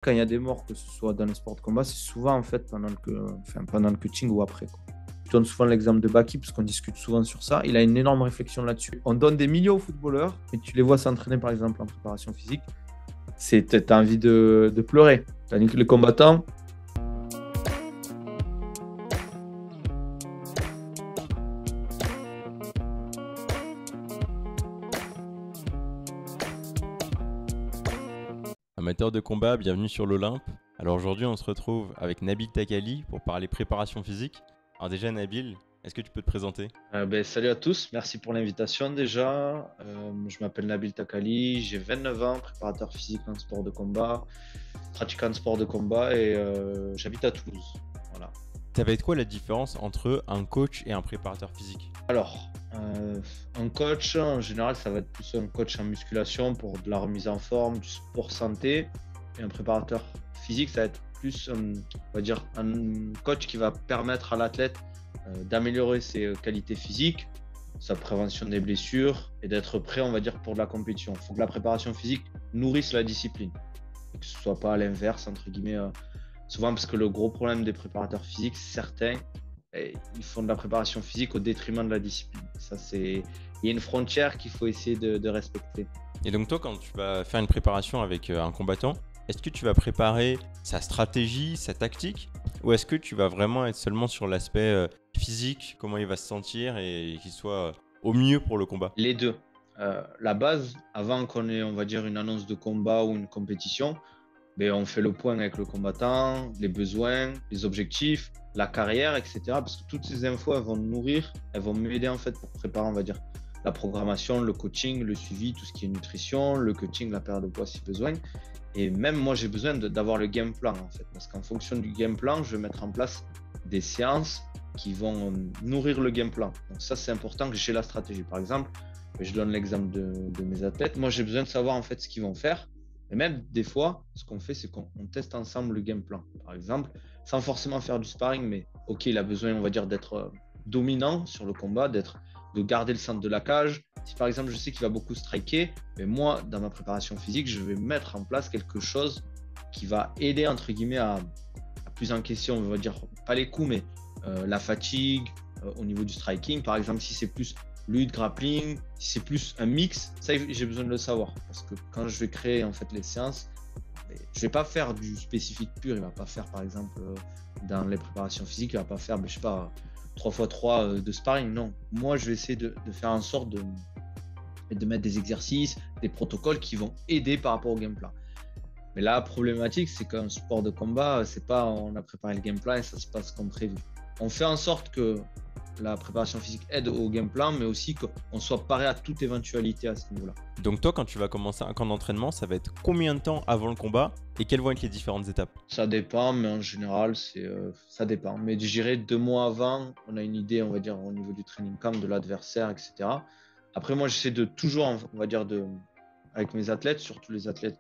Quand il y a des morts, que ce soit dans les sports de combat, c'est souvent en fait pendant le coaching ou après, quoi. Je donne souvent l'exemple de Baki parce qu'on discute souvent sur ça. Il a une énorme réflexion là-dessus. On donne des millions aux footballeurs, mais tu les vois s'entraîner par exemple en préparation physique, t'as envie de pleurer. Tandis que les combattants, Amateurs de combat, bienvenue sur l'Olympe. Alors aujourd'hui, on se retrouve avec Nabil Takali pour parler préparation physique. Alors déjà, Nabil, est-ce que tu peux te présenter? salut à tous, merci pour l'invitation déjà. Je m'appelle Nabil Takali, j'ai 29 ans, préparateur physique en sport de combat, pratiquant de sport de combat et j'habite à Toulouse. Voilà. Ça va être quoi la différence entre un coach et un préparateur physique? Alors, un coach, en général, ça va être plus un coach en musculation pour de la remise en forme, du sport santé. Et un préparateur physique, ça va être plus, on va dire, un coach qui va permettre à l'athlète d'améliorer ses qualités physiques, sa prévention des blessures et d'être prêt, on va dire, pour de la compétition. Il faut que la préparation physique nourrisse la discipline et que ce ne soit pas à l'inverse, entre guillemets. Souvent, parce que le gros problème des préparateurs physiques, certains, ils font de la préparation physique au détriment de la discipline. Il y a une frontière qu'il faut essayer de respecter. Et donc toi, quand tu vas faire une préparation avec un combattant, est-ce que tu vas préparer sa stratégie, sa tactique, ou est-ce que tu vas vraiment être seulement sur l'aspect physique, comment il va se sentir et qu'il soit au mieux pour le combat? Les deux. La base, avant qu'on ait, on va dire, une annonce de combat ou une compétition, on fait le point avec le combattant, les besoins, les objectifs, la carrière, etc. Parce que toutes ces infos, elles vont nous nourrir, elles vont m'aider en fait pour préparer, on va dire, la programmation, le coaching, le suivi, tout ce qui est nutrition, le coaching, la perte de poids si besoin. Et même moi, j'ai besoin d'avoir le game plan en fait. Parce qu'en fonction du game plan, je vais mettre en place des séances qui vont nourrir le game plan. Donc ça, c'est important que j'ai la stratégie. Par exemple, je donne l'exemple de mes athlètes. Moi, j'ai besoin de savoir en fait ce qu'ils vont faire. Et même des fois, ce qu'on fait, c'est qu'on teste ensemble le game plan. Par exemple, sans forcément faire du sparring, mais ok, il a besoin, on va dire, d'être dominant sur le combat, de garder le centre de la cage. Si par exemple, je sais qu'il va beaucoup striker, mais moi, dans ma préparation physique, je vais mettre en place quelque chose qui va aider, entre guillemets, à plus en question, on va dire, pas les coups, mais la fatigue au niveau du striking. Par exemple, si c'est plus lutte, grappling, si c'est plus un mix, ça j'ai besoin de le savoir parce que quand je vais créer en fait les séances, je vais pas faire du spécifique pur. Il va pas faire par exemple dans les préparations physiques, il va pas faire, je sais pas, 3x3 de sparring. Non, moi je vais essayer de faire en sorte de mettre des exercices, des protocoles qui vont aider par rapport au game plan. Mais la problématique, c'est qu'un sport de combat, c'est pas on a préparé le game plan et ça se passe comme prévu. On fait en sorte que la préparation physique aide au game plan, mais aussi qu'on soit paré à toute éventualité à ce niveau-là. Donc toi, quand tu vas commencer un camp d'entraînement, ça va être combien de temps avant le combat et quelles vont être les différentes étapes? Ça dépend, mais en général, ça dépend. Mais je dirais 2 mois avant, on a une idée, on va dire, au niveau du training camp, de l'adversaire, etc. Après, moi, j'essaie de toujours, on va dire, avec mes athlètes, surtout les athlètes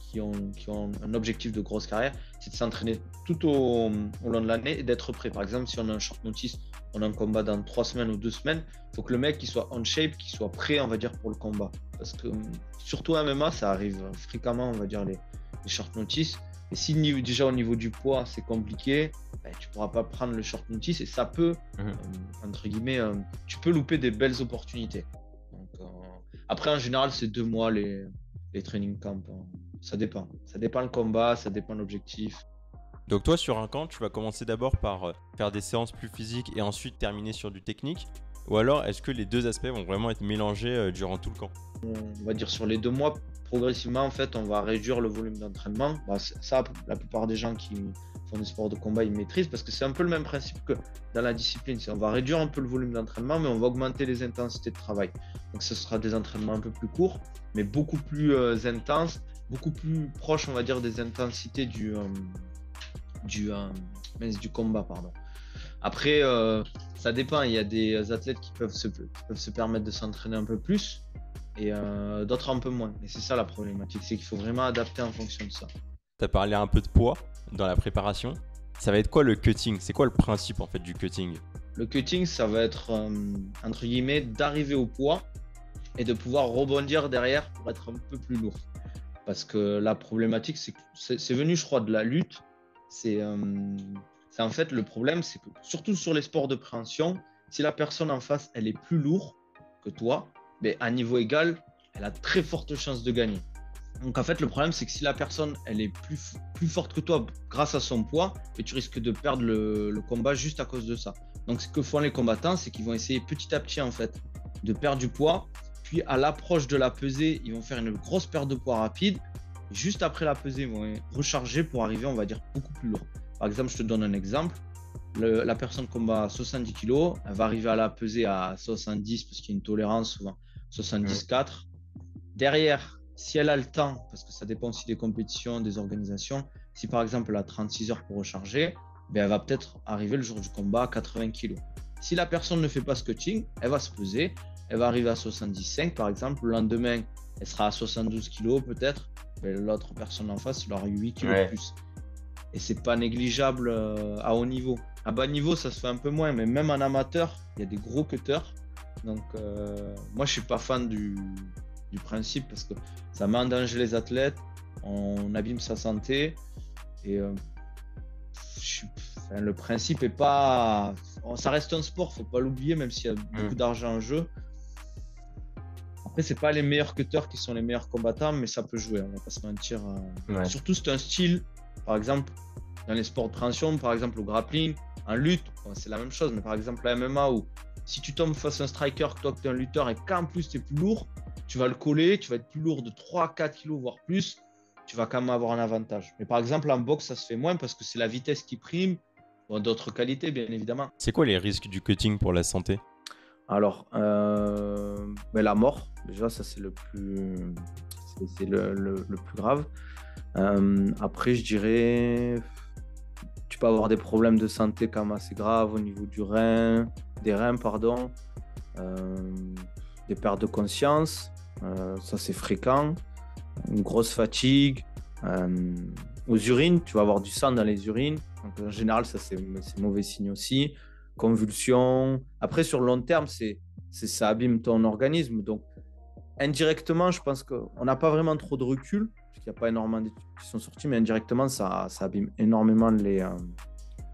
qui ont un objectif de grosse carrière, c'est de s'entraîner tout au long de l'année et d'être prêt. Par exemple, si on a un short notice, on a un combat dans 3 semaines ou 2 semaines, il faut que le mec qui soit on shape, qu'il soit prêt, on va dire, pour le combat. Parce que surtout à MMA, ça arrive fréquemment, on va dire, les short notice. Et si déjà au niveau du poids, c'est compliqué, tu ne pourras pas prendre le short notice et ça peut, entre guillemets, tu peux louper des belles opportunités. Donc, après, en général, c'est 2 mois les training camps. Ça dépend. Ça dépend le combat, ça dépend l'objectif. Donc toi, sur un camp, tu vas commencer d'abord par faire des séances plus physiques et ensuite terminer sur du technique? Ou alors, est-ce que les deux aspects vont vraiment être mélangés durant tout le camp? On va dire sur les 2 mois, progressivement, en fait, on va réduire le volume d'entraînement. Ça, la plupart des gens qui font des sports de combat, ils maîtrisent parce que c'est un peu le même principe que dans la discipline. On va réduire un peu le volume d'entraînement, mais on va augmenter les intensités de travail. Donc, ce sera des entraînements un peu plus courts, mais beaucoup plus intenses, beaucoup plus proches, on va dire, des intensités du combat, pardon. Après, ça dépend. Il y a des athlètes qui peuvent se permettre de s'entraîner un peu plus et d'autres un peu moins. Et c'est ça la problématique, c'est qu'il faut vraiment adapter en fonction de ça. Tu as parlé un peu de poids dans la préparation. Ça va être quoi le cutting? C'est quoi le principe en fait du cutting? Le cutting, ça va être entre guillemets d'arriver au poids et de pouvoir rebondir derrière pour être un peu plus lourd. Parce que la problématique, c'est que c'est venu, je crois, de la lutte. C'est en fait le problème, c'est que surtout sur les sports de préhension, si la personne en face, elle est plus lourde que toi, mais à niveau égal, elle a très forte chance de gagner. Donc en fait, le problème, c'est que si la personne, elle est plus forte que toi grâce à son poids, et tu risques de perdre le combat juste à cause de ça. Donc ce que font les combattants, c'est qu'ils vont essayer petit à petit, en fait, de perdre du poids. Puis à l'approche de la pesée, ils vont faire une grosse perte de poids rapide. Juste après la pesée, ils vont recharger pour arriver, on va dire, beaucoup plus lourd. Par exemple, je te donne un exemple. La personne combat à 70 kg, elle va arriver à la pesée à 70 parce qu'il y a une tolérance souvent, 74. Derrière, si elle a le temps, parce que ça dépend aussi des compétitions, des organisations, si par exemple elle a 36 heures pour recharger, ben elle va peut-être arriver le jour du combat à 80 kg. Si la personne ne fait pas ce coaching, elle va se peser, elle va arriver à 75 par exemple, le lendemain, elle sera à 72 kg peut-être, ben, l'autre personne en face, elle aura 8 kg de plus. Et c'est pas négligeable à haut niveau. À bas niveau, ça se fait un peu moins, mais même en amateur, il y a des gros cutters. Donc, moi, je suis pas fan du principe parce que ça met en danger les athlètes, on abîme sa santé et le principe est pas. Ça reste un sport, faut pas l'oublier, même s'il y a beaucoup d'argent en jeu. Après, c'est pas les meilleurs cutters qui sont les meilleurs combattants, mais ça peut jouer, on va pas se mentir. Surtout, c'est un style, par exemple, dans les sports de préhension, par exemple, au grappling, en lutte, c'est la même chose, mais par exemple, la MMA, où si tu tombes face à un striker, toi que tu es un lutteur et qu'en plus tu es plus lourd, tu vas le coller, tu vas être plus lourd de 3-4 kilos, voire plus, tu vas quand même avoir un avantage. Mais par exemple, en boxe, ça se fait moins parce que c'est la vitesse qui prime, d'autres qualités, bien évidemment. C'est quoi les risques du cutting pour la santé? Alors, la mort, déjà, ça c'est le plus grave. Après, je dirais, tu peux avoir des problèmes de santé quand même assez graves au niveau des reins, pardon. Des pertes de conscience, ça c'est fréquent. Une grosse fatigue. Aux urines, tu vas avoir du sang dans les urines. Donc, en général, ça c'est mauvais signe aussi. Convulsions. Après, sur le long terme, ça abîme ton organisme. Donc, indirectement, je pense qu'on n'a pas vraiment trop de recul, parce qu'il n'y a pas énormément d'études qui sont sorties, mais indirectement, ça abîme énormément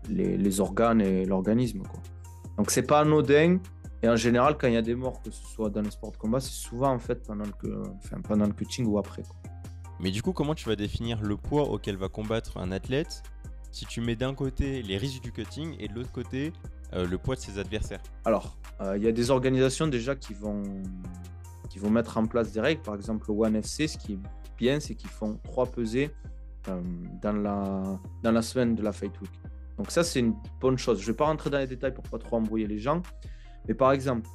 les organes et l'organisme, quoi. Donc, c'est pas anodin. Et en général, quand il y a des morts, que ce soit dans les sports de combat, c'est souvent en fait pendant le cutting ou après, quoi. Mais du coup, comment tu vas définir le poids auquel va combattre un athlète si tu mets d'un côté les risques du cutting et de l'autre côté le poids de ses adversaires? Alors, il y a des organisations déjà qui vont mettre en place des règles. Par exemple, au ONE FC, ce qui est bien, c'est qu'ils font 3 pesées dans la semaine de la Fight Week. Donc ça, c'est une bonne chose. Je ne vais pas rentrer dans les détails pour pas trop embrouiller les gens. Mais par exemple,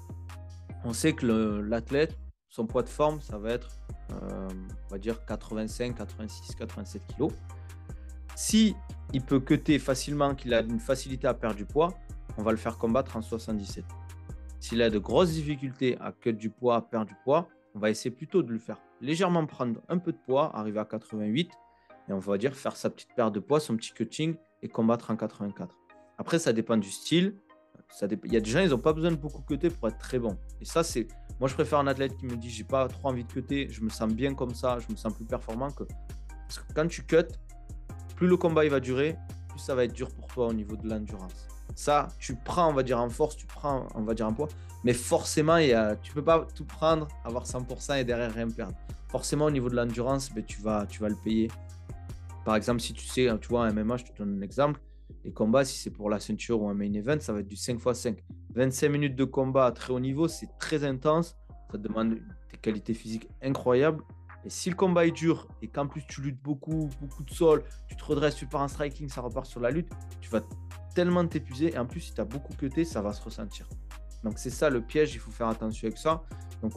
on sait que l'athlète, son poids de forme, ça va être, on va dire, 85, 86, 87 kg. Si il peut cutter facilement, qu'il a une facilité à perdre du poids, on va le faire combattre en 77. S'il a de grosses difficultés à cut du poids, à perdre du poids, on va essayer plutôt de le faire légèrement prendre un peu de poids, arriver à 88, et on va dire faire sa petite perte de poids, son petit cutting, et combattre en 84. Après, ça dépend du style. Il y a des gens, ils n'ont pas besoin de beaucoup cutter pour être très bons. Et ça, moi, je préfère un athlète qui me dit j'ai pas trop envie de cutter, je me sens bien comme ça, je me sens plus performant que. Parce que quand tu cut, plus le combat il va durer, plus ça va être dur pour toi au niveau de l'endurance. Ça, tu prends, on va dire, en force, tu prends, on va dire, en poids, mais forcément, tu ne peux pas tout prendre, avoir 100% et derrière rien perdre. Forcément, au niveau de l'endurance, tu vas le payer. Par exemple, si tu sais, tu vois, en MMA, je te donne un exemple, les combats, si c'est pour la ceinture ou un main event, ça va être du 5x5. 25 minutes de combat à très haut niveau, c'est très intense, ça demande des qualités physiques incroyables. Et si le combat est dur et qu'en plus tu luttes beaucoup de sol, tu te redresses, tu pars en striking, ça repart sur la lutte, tu vas tellement t'épuiser. Et en plus, si tu as beaucoup cuté, ça va se ressentir. Donc, c'est ça le piège, il faut faire attention avec ça. Donc,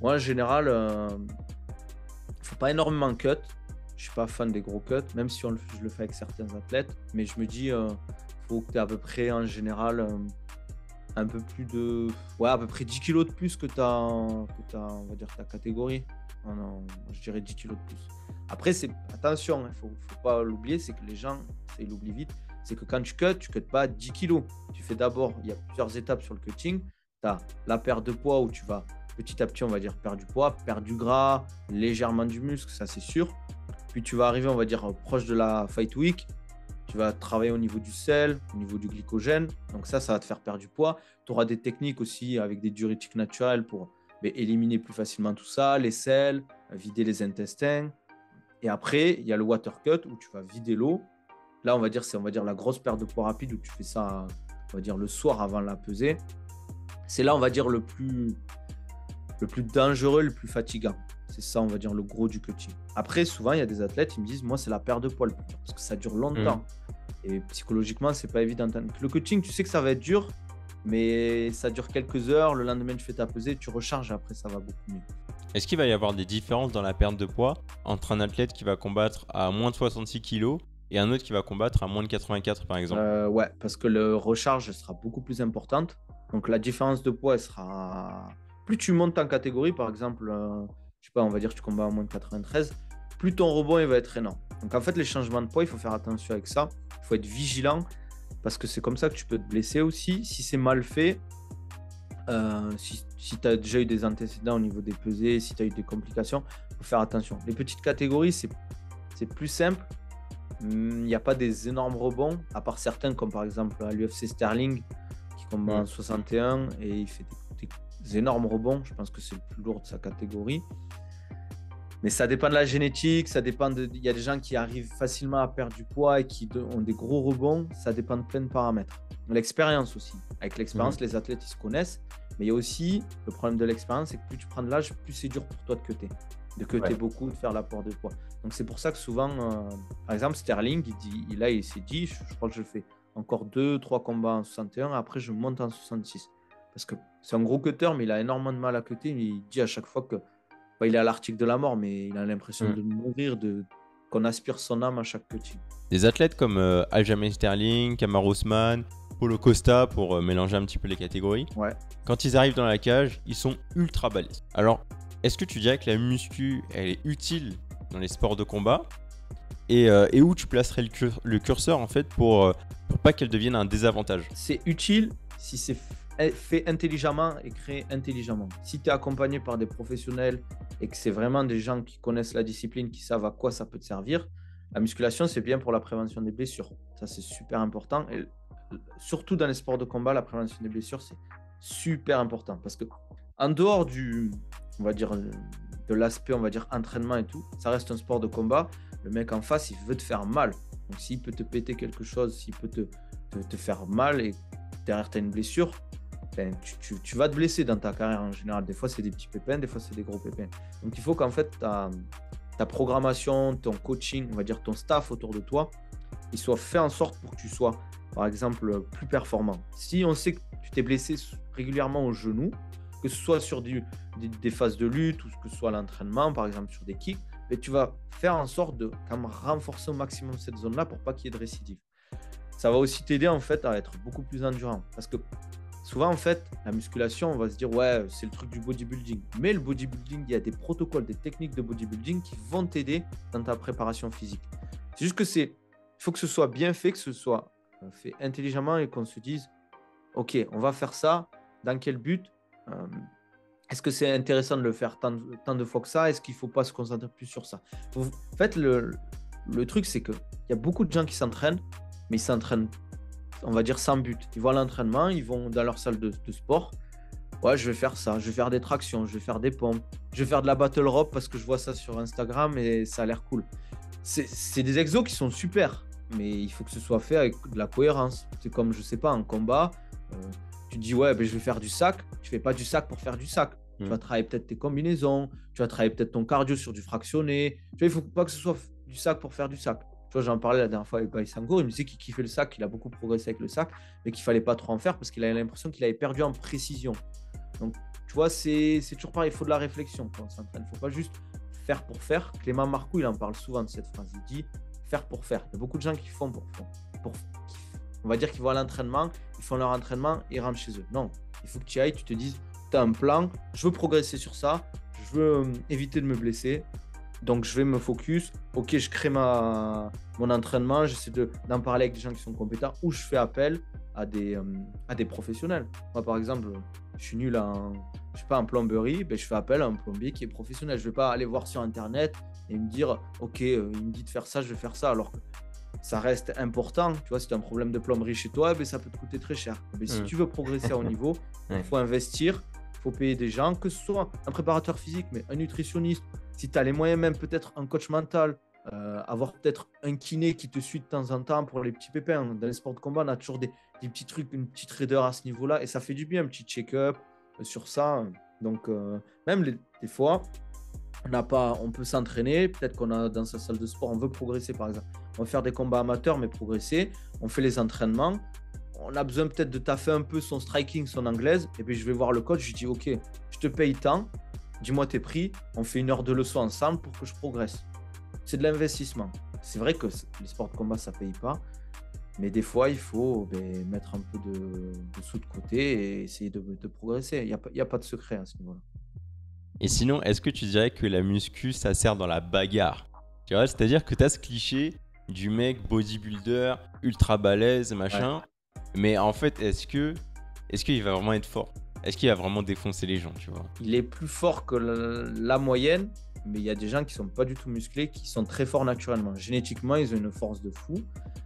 moi, en général, il ne faut pas énormément cut. Je ne suis pas fan des gros cuts, même si je le fais avec certains athlètes. Mais je me dis, faut que tu aies à peu près, en général, un peu plus de. Ouais, à peu près 10 kilos de plus que on va dire, ta catégorie. Non, je dirais 10 kilos de plus. Après, attention, il ne faut pas l'oublier, c'est que les gens, ils l'oublient vite, c'est que quand tu cuts pas 10 kilos. Tu fais d'abord, il y a plusieurs étapes sur le cutting. Tu as la perte de poids où tu vas petit à petit, on va dire, perdre du poids, perdre du gras, légèrement du muscle, ça c'est sûr. Puis tu vas arriver, on va dire, proche de la fight week. Tu vas travailler au niveau du sel, au niveau du glycogène. Donc ça va te faire perdre du poids. Tu auras des techniques aussi avec des diurétiques naturels pour éliminer plus facilement tout ça, les sels, vider les intestins. Et après, il y a le water cut où tu vas vider l'eau. Là, on va dire, c'est la grosse perte de poids rapide où tu fais ça, on va dire, le soir avant la pesée. C'est là, on va dire, le plus dangereux, le plus fatigant. C'est ça, on va dire, le gros du cutting. Après, souvent, il y a des athlètes qui me disent, moi, c'est la perte de poids le plus dur parce que ça dure longtemps. Et psychologiquement, c'est pas évident. Le cutting, tu sais que ça va être dur, mais ça dure quelques heures. Le lendemain, tu fais ta pesée, tu recharges et après, ça va beaucoup mieux. Est-ce qu'il va y avoir des différences dans la perte de poids entre un athlète qui va combattre à moins de 66 kg et un autre qui va combattre à moins de 84 par exemple? Ouais, parce que le recharge sera beaucoup plus importante. Donc la différence de poids, elle sera... Plus tu montes en catégorie, par exemple, je sais pas, on va dire que tu combats à moins de 93, plus ton rebond il va être énorme. Donc en fait, les changements de poids, il faut faire attention avec ça. Il faut être vigilant parce que c'est comme ça que tu peux te blesser aussi. Si c'est mal fait, si tu as déjà eu des antécédents au niveau des pesées, si tu as eu des complications, il faut faire attention. Les petites catégories, c'est plus simple. Il n'y a pas des énormes rebonds, à part certains, comme par exemple à l'UFC Sterling, qui combat en 61 et il fait des énormes rebonds. Je pense que c'est le plus lourd de sa catégorie. Mais ça dépend de la génétique, ça dépend il y a des gens qui arrivent facilement à perdre du poids et qui ont des gros rebonds. Ça dépend de plein de paramètres. L'expérience aussi. Avec l'expérience, les athlètes, ils se connaissent. Mais il y a aussi le problème de l'expérience, c'est que plus tu prends de l'âge, plus c'est dur pour toi de cutter. De cutter beaucoup, de faire l'apport de poids. Donc c'est pour ça que souvent, par exemple, Sterling, il s'est dit, je crois que je fais encore 2-3 combats en 61, après je monte en 66. Parce que c'est un gros cutter, mais il a énormément de mal à cutter. Il dit à chaque fois que il est à l'article de la mort, mais il a l'impression de mourir, qu'on aspire son âme à chaque cutting. Des athlètes comme Aljamain Sterling, Kamaru Usman, Paulo Costa, pour mélanger un petit peu les catégories, quand ils arrivent dans la cage, ils sont ultra balèzes. Alors, est-ce que tu dirais que la muscu, elle est utile dans les sports de combat et où tu placerais le curseur en fait pour pas qu'elle devienne un désavantage? C'est utile si c'est fait intelligemment et créé intelligemment. Si tu es accompagné par des professionnels et que c'est vraiment des gens qui connaissent la discipline, qui savent à quoi ça peut te servir, la musculation, c'est bien pour la prévention des blessures. Ça, c'est super important. Et surtout dans les sports de combat, la prévention des blessures, c'est super important. Parce que en dehors on va dire, de l'aspect, on va dire, entraînement et tout, ça reste un sport de combat. Le mec en face, il veut te faire mal. Donc, s'il peut te péter quelque chose, s'il peut te faire mal et derrière, tu as une blessure, tu vas te blesser dans ta carrière en général. Des fois, c'est des petits pépins, des fois, c'est des gros pépins. Donc, il faut qu'en fait, ta programmation, ton coaching, on va dire ton staff autour de toi, il soit fait en sorte pour que tu sois, par exemple, plus performant. Si on sait que tu t'es blessé régulièrement au genou, que ce soit sur des phases de lutte ou que ce soit l'entraînement, par exemple sur des kicks, mais tu vas faire en sorte de quand même renforcer au maximum cette zone-là pour pas qu'il y ait de récidive. Ça va aussi t'aider en fait à être beaucoup plus endurant parce que souvent en fait la musculation, on va se dire ouais c'est le truc du bodybuilding, mais le bodybuilding, il y a des protocoles, des techniques de bodybuilding qui vont t'aider dans ta préparation physique. C'est juste que il faut que ce soit bien fait, que ce soit fait intelligemment et qu'on se dise ok, on va faire ça, dans quel but? Est-ce que c'est intéressant de le faire tant de fois que ça? Est-ce qu'il ne faut pas se concentrer plus sur ça? En fait, le truc, c'est qu'il y a beaucoup de gens qui s'entraînent, mais ils s'entraînent, on va dire, sans but. Ils vont à l'entraînement, ils vont dans leur salle de sport. Ouais, je vais faire ça, je vais faire des tractions, je vais faire des pompes, je vais faire de la battle rope parce que je vois ça sur Instagram et ça a l'air cool. C'est des exos qui sont super, mais il faut que ce soit fait avec de la cohérence. C'est comme, je sais pas, en combat, tu dis ouais, je vais faire du sac, tu fais pas du sac pour faire du sac. Tu vas travailler peut-être tes combinaisons, tu vas travailler peut-être ton cardio sur du fractionné. Tu vois, il faut pas que ce soit du sac pour faire du sac. Tu vois, j'en parlais la dernière fois avec Baïsango, il me disait qu'il kiffait le sac, qu'il a beaucoup progressé avec le sac, mais qu'il fallait pas trop en faire parce qu'il avait l'impression qu'il avait perdu en précision. Donc, tu vois, c'est toujours pareil, il faut de la réflexion quand on s'entraîne. Il ne faut pas juste faire pour faire. Clément Marcoux, il en parle souvent de cette phrase. Il dit faire pour faire. Il y a beaucoup de gens qui font on va dire qu'ils vont à l'entraînement, ils font leur entraînement et rentrent chez eux. Non, il faut que tu ailles, tu te dises, tu as un plan, je veux progresser sur ça, je veux éviter de me blesser, donc je vais me focus. Ok, je crée mon entraînement, j'essaie d'en parler avec des gens qui sont compétents ou je fais appel à des professionnels. Moi, par exemple, je suis nul je sais pas, en plomberie, ben, je fais appel à un plombier qui est professionnel. Je ne vais pas aller voir sur Internet et me dire, OK, il me dit de faire ça, je vais faire ça, alors que ça reste important. Tu vois, si tu as un problème de plomberie chez toi, ben, ça peut te coûter très cher. Mais si tu veux progresser à haut niveau, il faut investir, il faut payer des gens, que ce soit un préparateur physique, mais un nutritionniste. Si tu as les moyens, même peut-être un coach mental, avoir peut-être un kiné qui te suit de temps en temps pour les petits pépins. Dans les sports de combat, on a toujours des petits trucs, une petite raideur à ce niveau-là, et ça fait du bien, un petit check-up sur ça. Donc, même des fois, on peut s'entraîner, peut-être qu'on a dans sa salle de sport, on veut progresser par exemple. On va faire des combats amateurs, mais progresser. On fait les entraînements. On a besoin peut-être de taffer un peu son striking, son anglaise. Et puis je vais voir le coach, je dis OK, je te paye tant, dis-moi tes prix, on fait 1 heure de leçon ensemble pour que je progresse. C'est de l'investissement. C'est vrai que les sports de combat, ça ne paye pas. Mais des fois, il faut mettre un peu de sous de côté et essayer de progresser. Il n'y a pas de secret à ce niveau-là. Et sinon, est-ce que tu dirais que la muscu, ça sert dans la bagarre? Tu vois, c'est-à-dire que tu as ce cliché du mec bodybuilder, ultra balèze, machin. Ouais. Mais en fait, est-ce qu'il va vraiment être fort? Est-ce qu'il va vraiment défoncer les gens, tu vois? Il est plus fort que la moyenne, mais il y a des gens qui ne sont pas du tout musclés, qui sont très forts naturellement. Génétiquement, ils ont une force de fou.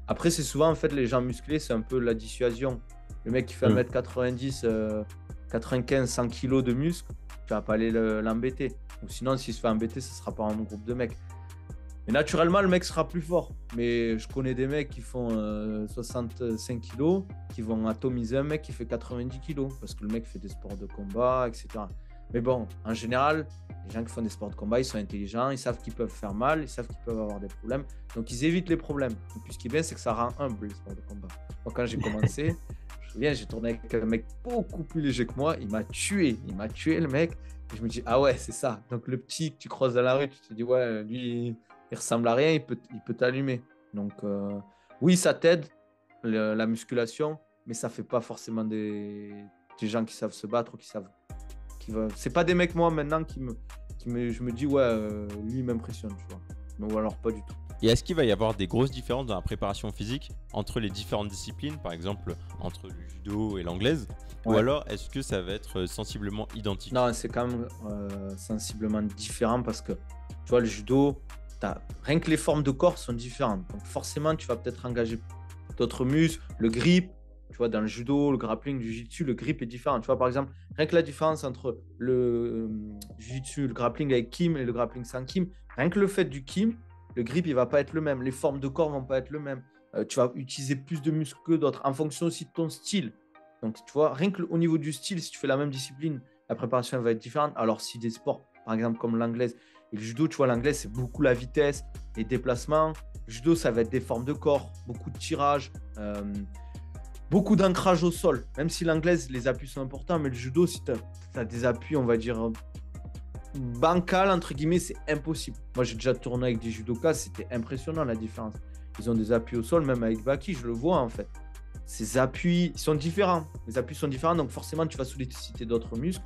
Après, c'est souvent, en fait, les gens musclés, c'est un peu la dissuasion. Le mec qui fait 1m90, 95, 100 kg de muscle, tu vas pas aller l'embêter. Ou sinon, s'il se fait embêter, ce sera pas un groupe de mecs. Mais naturellement, le mec sera plus fort. Mais je connais des mecs qui font 65 kg, qui vont atomiser un mec qui fait 90 kg, parce que le mec fait des sports de combat, etc. Mais bon, en général, les gens qui font des sports de combat, ils sont intelligents, ils savent qu'ils peuvent faire mal, ils savent qu'ils peuvent avoir des problèmes. Donc, ils évitent les problèmes. Et puis, ce qui est bien, c'est que ça rend humble, les sports de combat. Moi, quand j'ai commencé, je me souviens, j'ai tourné avec un mec beaucoup plus léger que moi. Il m'a tué, le mec. Et je me dis, ah ouais, c'est ça. Donc, le petit que tu croises dans la rue, tu te dis, ouais, lui, il ressemble à rien, il peut t'allumer. Donc, oui, ça t'aide, la musculation, mais ça ne fait pas forcément des gens qui savent se battre ou qui savent. C'est pas des mecs, moi, maintenant, je me dis, ouais, lui, il m'impressionne, tu vois. Ou alors, pas du tout. Et est-ce qu'il va y avoir des grosses différences dans la préparation physique entre les différentes disciplines, par exemple entre le judo et l'anglaise? Ouais. Ou alors est-ce que ça va être sensiblement identique? Non, c'est quand même sensiblement différent parce que, tu vois, le judo, rien que les formes de corps sont différentes. Donc forcément, tu vas peut-être engager d'autres muscles, le grip. Tu vois, dans le judo, le grappling, le jiu-jitsu, le grip est différent. Tu vois, par exemple, rien que la différence entre le jiu-jitsu, le grappling avec Kim et le grappling sans Kim, rien que le fait du Kim, le grip, il ne va pas être le même. Les formes de corps ne vont pas être le même. Tu vas utiliser plus de muscles que d'autres en fonction aussi de ton style. Donc, tu vois, rien qu'au niveau du style, si tu fais la même discipline, la préparation va être différente. Alors, si des sports, par exemple, comme l'anglaise et le judo, tu vois, l'anglaise, c'est beaucoup la vitesse, les déplacements. Le judo, ça va être des formes de corps, beaucoup de tirage, beaucoup d'ancrage au sol. Même si l'anglaise, les appuis sont importants, mais le judo, si tu as des appuis, on va dire, bancal, entre guillemets, c'est impossible. Moi, j'ai déjà tourné avec des judokas, c'était impressionnant la différence. Ils ont des appuis au sol, même avec Baki, je le vois en fait. Ces appuis sont différents. Les appuis sont différents, donc forcément, tu vas solliciter d'autres muscles.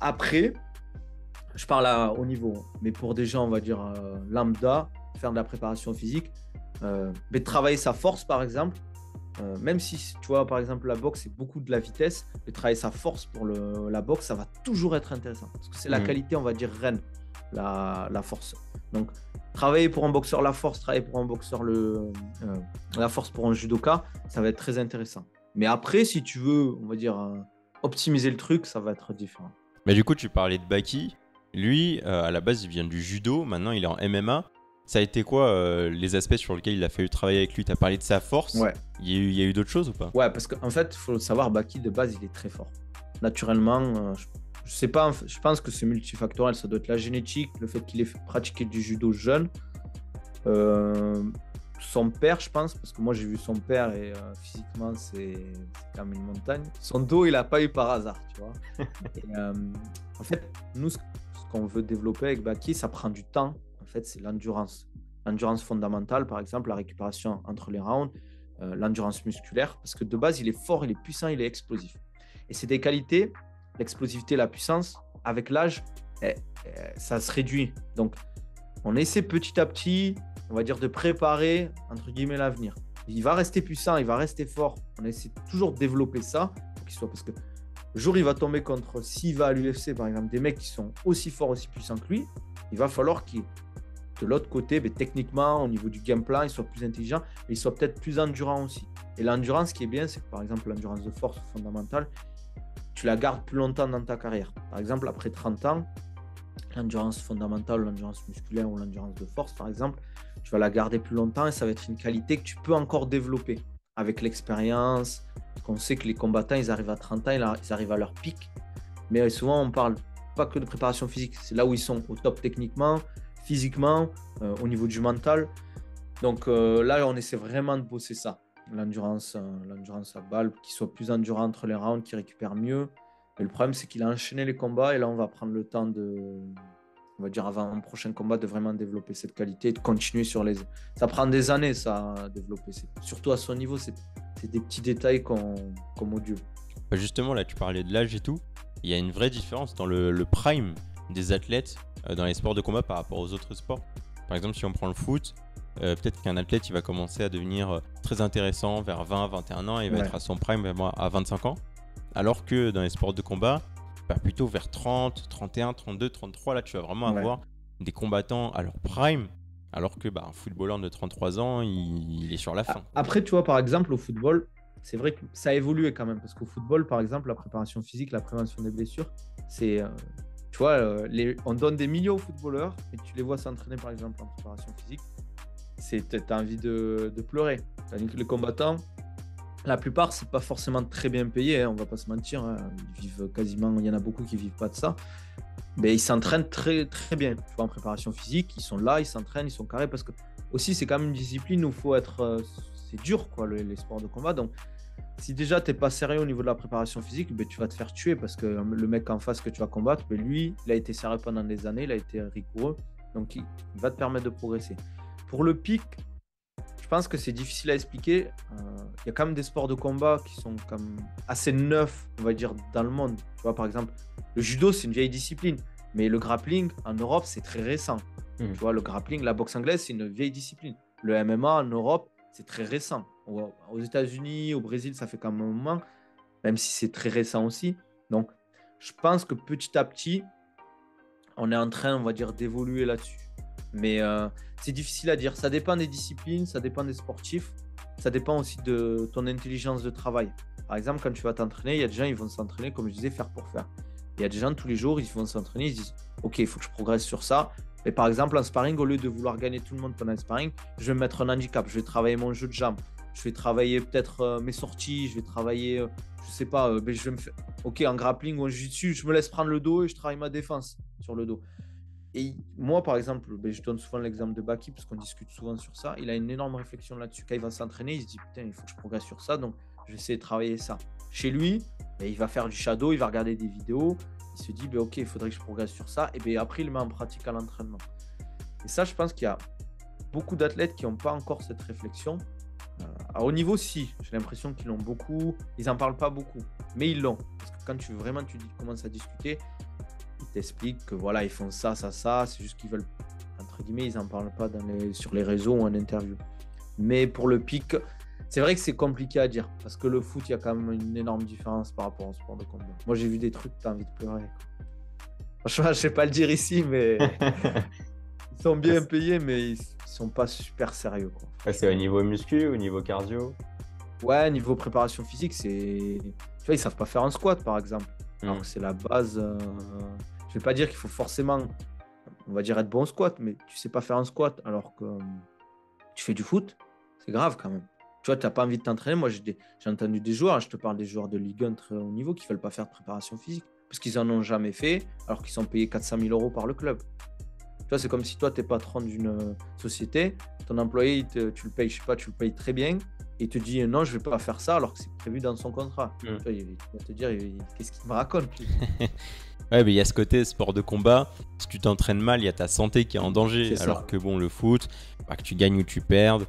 Après, je parle à haut niveau, mais pour des gens, on va dire lambda, faire de la préparation physique, mais travailler sa force, par exemple, même si, tu vois, par exemple, la boxe, c'est beaucoup de la vitesse, mais travailler sa force pour la boxe, ça va toujours être intéressant. Parce que c'est la qualité, on va dire, reine, la force. Donc, travailler pour un boxeur la force, travailler pour un boxeur la force pour un judoka, ça va être très intéressant. Mais après, si tu veux, on va dire, optimiser le truc, ça va être différent. Mais du coup, tu parlais de Baki. Lui, à la base, il vient du judo. Maintenant, il est en MMA. Ça a été quoi les aspects sur lesquels il a fallu travailler avec lui? Tu as parlé de sa force. Ouais. Il y a eu d'autres choses ou pas? Ouais, parce qu'en fait, il faut savoir, Baki, de base, il est très fort. Naturellement, je sais pas, je pense que c'est multifactoriel. Ça doit être la génétique, le fait qu'il ait pratiqué du judo jeune. Son père, je pense, parce que moi, j'ai vu son père et physiquement, c'est comme une montagne. Son dos, il n'a pas eu par hasard, tu vois. Et, en fait, nous, ce qu'on veut développer avec Baki, ça prend du temps. En fait, c'est l'endurance. L'endurance fondamentale, par exemple, la récupération entre les rounds, l'endurance musculaire, parce que de base, il est fort, il est puissant, il est explosif. Et c'est des qualités, l'explosivité, la puissance, avec l'âge, ça se réduit. Donc, on essaie petit à petit, on va dire, de préparer, entre guillemets, l'avenir. il va rester puissant, il va rester fort. On essaie toujours de développer ça pour qu'il soit, parce que le jour où il va tomber contre, s'il va à l'UFC par exemple, des mecs qui sont aussi forts, aussi puissants que lui, il va falloir qu'il, de l'autre côté, techniquement, au niveau du game plan, il soit plus intelligent, mais il soit peut-être plus endurant aussi. Et l'endurance, ce qui est bien, c'est que par exemple, l'endurance de force fondamentale, tu la gardes plus longtemps dans ta carrière. Par exemple, après 30 ans, l'endurance fondamentale, l'endurance musculaire ou l'endurance de force, par exemple, tu vas la garder plus longtemps et ça va être une qualité que tu peux encore développer avec l'expérience. On sait que les combattants, ils arrivent à 30 ans, ils arrivent à leur pic. Mais souvent, on parle pas que de préparation physique. C'est là où ils sont au top techniquement, physiquement, au niveau du mental. Donc là, on essaie vraiment de bosser ça. L'endurance à balle, qu'il soit plus endurant entre les rounds, qu'il récupère mieux. Mais le problème, c'est qu'il a enchaîné les combats et là, on va prendre le temps on va dire avant un prochain combat, de vraiment développer cette qualité et de continuer sur les... Ça prend des années, ça, à développer. Surtout à son niveau, c'est des petits détails qu'on module. Justement, là, tu parlais de l'âge et tout. Il y a une vraie différence dans le prime des athlètes dans les sports de combat par rapport aux autres sports. Par exemple, si on prend le foot, peut-être qu'un athlète il va commencer à devenir très intéressant vers 20-21 ans et il va être à son prime à 25 ans. Alors que dans les sports de combat, plutôt vers 30, 31, 32, 33, là tu vas vraiment avoir des combattants à leur prime, alors que un footballeur de 33 ans, il est sur la fin. Après, tu vois, par exemple, au football, c'est vrai que ça a évolué quand même, parce qu'au football, par exemple, la préparation physique, la prévention des blessures, c'est... tu vois, on donne des millions aux footballeurs et tu les vois s'entraîner, par exemple, en préparation physique. Tu as envie de pleurer. Les combattants, la plupart, c'est pas forcément très bien payé, on va pas se mentir. Ils vivent quasiment, il y en a beaucoup qui vivent pas de ça. Mais ils s'entraînent très, très bien. Tu vois, en préparation physique, ils sont là, ils s'entraînent, ils sont carrés. Parce que, aussi, c'est quand même une discipline où il faut être. C'est dur, quoi, les sports de combat. Donc, si déjà tu n'es pas sérieux au niveau de la préparation physique, tu vas te faire tuer parce que le mec en face que tu vas combattre, lui, il a été sérieux pendant des années, il a été rigoureux. Donc, il va te permettre de progresser. Pour le pic, je pense que c'est difficile à expliquer. Il y a quand même des sports de combat qui sont comme assez neufs, on va dire, dans le monde. Tu vois, par exemple, le judo, c'est une vieille discipline. Mais le grappling, en Europe, c'est très récent. Tu vois, le grappling, la boxe anglaise, c'est une vieille discipline. Le MMA, en Europe, c'est très récent. Aux États-Unis, au Brésil, ça fait quand même un moment, même si c'est très récent aussi. Donc, je pense que petit à petit, on est en train, on va dire, d'évoluer là-dessus. Mais c'est difficile à dire. Ça dépend des disciplines, ça dépend des sportifs, ça dépend aussi de ton intelligence de travail. Par exemple, quand tu vas t'entraîner, il y a des gens, ils vont s'entraîner, comme je disais, faire pour faire. Il y a des gens, tous les jours, ils vont s'entraîner, ils se disent « Ok, il faut que je progresse sur ça. » Et par exemple, en sparring, au lieu de vouloir gagner tout le monde pendant le sparring, je vais me mettre un handicap, je vais travailler mon jeu de jambes, je vais travailler peut-être mes sorties, je vais travailler, je sais pas, je vais me faire... Ok, en grappling ou en jiu-jitsu, je me laisse prendre le dos et je travaille ma défense sur le dos. Et moi, par exemple, je donne souvent l'exemple de Baki parce qu'on discute souvent sur ça. Il a une énorme réflexion là-dessus. Quand il va s'entraîner, il se dit putain, il faut que je progresse sur ça, donc je vais essayer de travailler ça. Chez lui, il va faire du shadow, il va regarder des vidéos, il se dit ok, il faudrait que je progresse sur ça, et après, il le met en pratique à l'entraînement. Et ça, je pense qu'il y a beaucoup d'athlètes qui n'ont pas encore cette réflexion. À haut niveau, si, j'ai l'impression qu'ils l'ont beaucoup, ils n'en parlent pas beaucoup, mais ils l'ont. Parce que quand tu commences à discuter, ils t'expliquent que voilà, ils font ça, c'est juste qu'ils veulent, entre guillemets, ils n'en parlent pas sur les réseaux ou en interview. Mais pour le pic, c'est vrai que c'est compliqué à dire, parce que le foot, il y a quand même une énorme différence par rapport au sport de combat. Moi, j'ai vu des trucs, t'as envie de pleurer. Franchement, je ne sais pas le dire ici, mais ils sont bien payés, mais ils ne sont pas super sérieux, quoi. Ouais, c'est au niveau muscu, au niveau cardio? Ouais, niveau préparation physique, c'est... Tu vois, ils ne savent pas faire un squat, par exemple. Alors que c'est la base. Je ne vais pas dire qu'il faut forcément, on va dire, être bon au squat, mais tu ne sais pas faire un squat alors que tu fais du foot, c'est grave quand même. Tu vois, tu n'as pas envie de t'entraîner. Moi, j'ai entendu des joueurs, je te parle des joueurs de Ligue 1 très haut niveau qui ne veulent pas faire de préparation physique parce qu'ils n'en ont jamais fait alors qu'ils sont payés 400 000 € par le club. Tu vois, c'est comme si toi, tu es patron d'une société, ton employé, tu le payes, je sais pas, tu le payes très bien. Et il te dit non, je ne vais pas faire ça alors que c'est prévu dans son contrat. Tu vois, il va te dire qu'est-ce qu'il me raconte. Ouais, mais il y a ce côté sport de combat. Si tu t'entraînes mal, il y a ta santé qui est en danger. C'est alors ça. que bon, le foot, que tu gagnes ou tu perdes,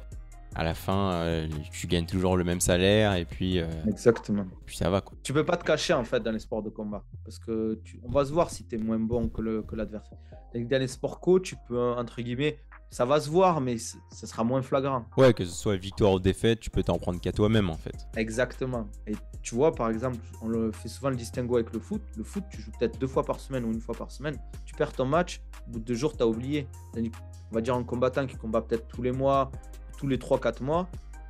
à la fin, tu gagnes toujours le même salaire et puis, Exactement. puis ça va, quoi. Tu peux pas te cacher en fait dans les sports de combat parce que on va se voir si tu es moins bon que l'adversaire. Dans les sports co, tu peux entre guillemets ça va se voir, mais ça sera moins flagrant. Ouais, que ce soit victoire ou défaite, tu peux t'en prendre qu'à toi-même en fait. Exactement. Et tu vois, par exemple, on le fait souvent le distinguo avec le foot. Le foot, tu joues peut-être 2 fois par semaine ou 1 fois par semaine. Tu perds ton match, au bout de 2 jours, tu as oublié. On va dire un combattant qui combat peut-être tous les mois, tous les 3-4 mois.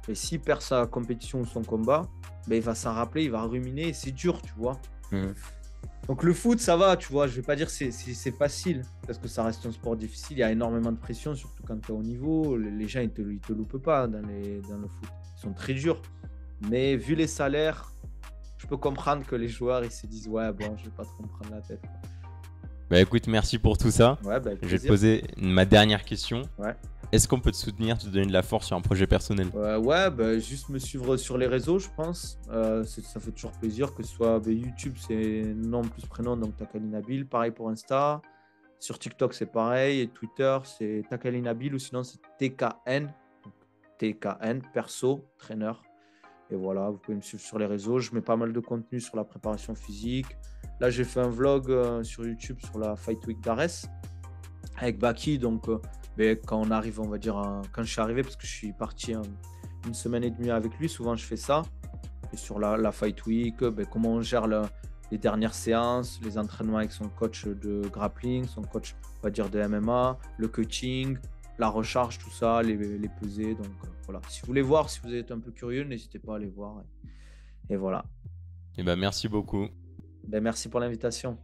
Et s'il perd sa compétition ou son combat, ben, il va s'en rappeler, il va ruminer. Et c'est dur, tu vois. Donc le foot, ça va, tu vois. Je vais pas dire que c'est facile, parce que ça reste un sport difficile. Il y a énormément de pression, surtout quand tu es au niveau. Les gens, ils te loupent pas dans le foot. Ils sont très durs. Mais vu les salaires, je peux comprendre que les joueurs, ils se disent, ouais, bon, je vais pas trop me prendre la tête, quoi. Bah écoute, merci pour tout ça. Ouais, bah, avec Je vais te plaisir. poser ma dernière question. Ouais. Est-ce qu'on peut te soutenir, te donner de la force sur un projet personnel? Ouais, bah, juste me suivre sur les réseaux, je pense. Ça fait toujours plaisir, que ce soit bah, YouTube, c'est nom plus prénom, donc Takali Nabil. Pareil pour Insta. Sur TikTok, c'est pareil. Et Twitter, c'est Takali Nabil, ou sinon c'est TKN. Donc, TKN, perso, traîneur. Et voilà, vous pouvez me suivre sur les réseaux. Je mets pas mal de contenu sur la préparation physique. Là, j'ai fait un vlog sur YouTube sur la Fight Week d'Ares avec Baki. Donc, ben, quand on arrive, on va dire, quand je suis arrivé, parce que je suis parti 1 semaine et demie avec lui, souvent je fais ça. Et sur la Fight Week, ben, comment on gère les dernières séances, les entraînements avec son coach de grappling, son coach, on va dire, de MMA, le coaching, la recharge, tout ça, les pesées. Donc, voilà. Si vous voulez voir, si vous êtes un peu curieux, n'hésitez pas à aller voir. Et voilà. Et bah merci beaucoup. Ben, merci pour l'invitation.